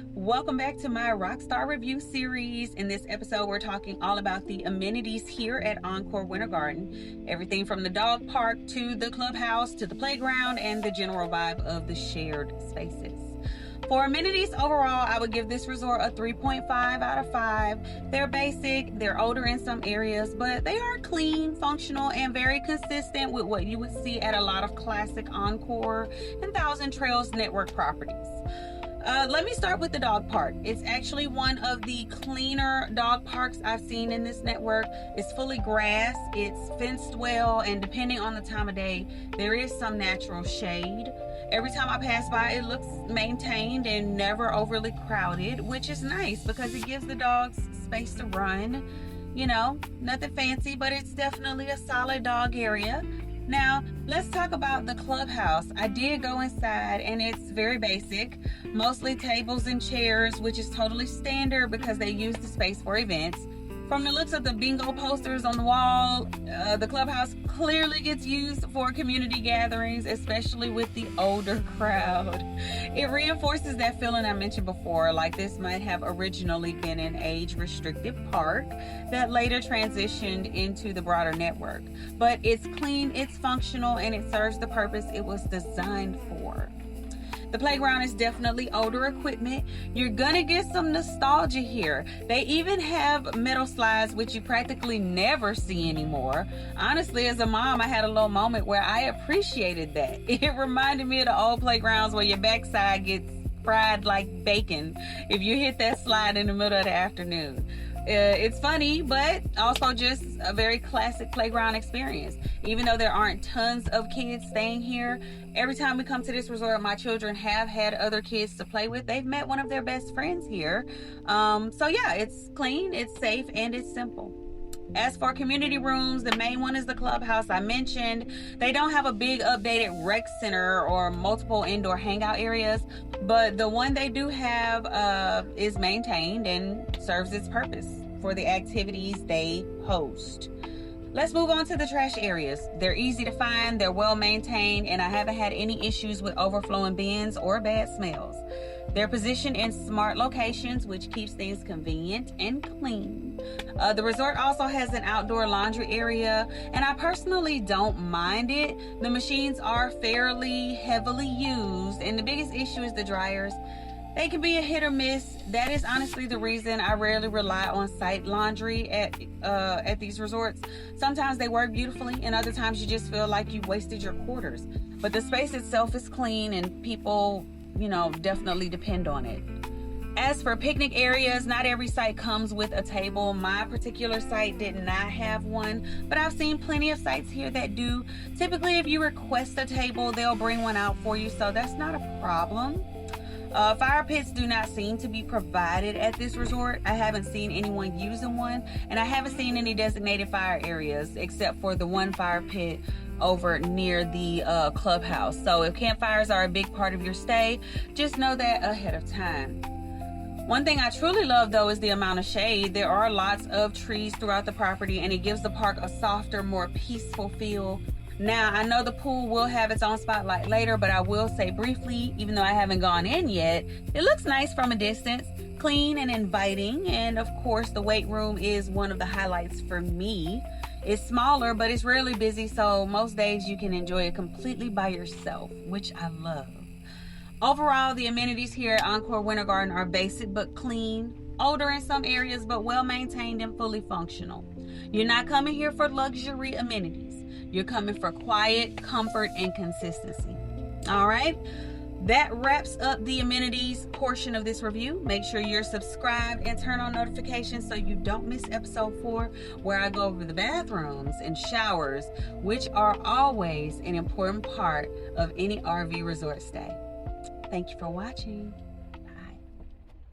Welcome back to my Rakstar review series. In this episode, we're talking all about the amenities here at Encore Winter Garden. Everything from the dog park to the clubhouse to the playground and the general vibe of the shared spaces. For amenities overall, I would give this resort a 3.5 out of 5. They're basic, they're older in some areas, but they are clean, functional, and very consistent with what you would see at a lot of classic Encore and Thousand Trails network properties. Let me start with the dog park. It's actually one of the cleaner dog parks I've seen in this network. It's fully grass, it's fenced well, and depending on the time of day, there is some natural shade. Every time I pass by, it looks maintained and never overly crowded, which is nice because it gives the dogs space to run. You know, nothing fancy, but it's definitely a solid dog area. Now, let's talk about the clubhouse. I did go inside and it's very basic, mostly tables and chairs, which is totally standard because they use the space for events. From the looks of the bingo posters on the wall, the clubhouse clearly gets used for community gatherings, especially with the older crowd. It reinforces that feeling I mentioned before, like this might have originally been an age-restricted park that later transitioned into the broader network. But it's clean, it's functional, and it serves the purpose it was designed for. The playground is definitely older equipment. You're gonna get some nostalgia here. They even have metal slides, which you practically never see anymore. Honestly, as a mom, I had a little moment where I appreciated that. It reminded me of the old playgrounds where your backside gets fried like bacon if you hit that slide in the middle of the afternoon. It's funny, but also just a very classic playground experience. Even though there aren't tons of kids staying here, every time we come to this resort, my children have had other kids to play with. They've met one of their best friends here. So yeah, it's clean, it's safe, and it's simple. As for community rooms, the main one is the clubhouse I mentioned. They don't have a big updated rec center or multiple indoor hangout areas, but the one they do have is maintained and serves its purpose for the activities they host. Let's move on to the trash areas. They're easy to find, they're well maintained, and I haven't had any issues with overflowing bins or bad smells. They're positioned in smart locations, which keeps things convenient and clean. The resort also has an outdoor laundry area, and I personally don't mind it. The machines are fairly heavily used, and the biggest issue is the dryers. They can be a hit or miss. That is honestly the reason I rarely rely on site laundry at these resorts. Sometimes they work beautifully, and other times you just feel like you've wasted your quarters. But the space itself is clean, and people, definitely depend on it. As for picnic areas, not every site comes with a table. My particular site did not have one, but I've seen plenty of sites here that do. Typically, if you request a table, they'll bring one out for you, so that's not a problem. Fire pits do not seem to be provided at this resort. I haven't seen anyone using one, and I haven't seen any designated fire areas except for the one fire pit over near the clubhouse. So if campfires are a big part of your stay, just know that ahead of time. One thing I truly love though is the amount of shade. There are lots of trees throughout the property, and it gives the park a softer, more peaceful feel. Now, I know the pool will have its own spotlight later, but I will say briefly, even though I haven't gone in yet, it looks nice from a distance, clean and inviting, and of course the weight room is one of the highlights for me. It's smaller, but it's really busy, so most days you can enjoy it completely by yourself, which I love. Overall, the amenities here at Encore Winter Garden are basic but clean, older in some areas but well maintained and fully functional. You're not coming here for luxury amenities. You're coming for quiet, comfort, and consistency. All right, that wraps up the amenities portion of this review. Make sure you're subscribed and turn on notifications so you don't miss episode 4, where I go over the bathrooms and showers, which are always an important part of any RV resort stay. Thank you for watching.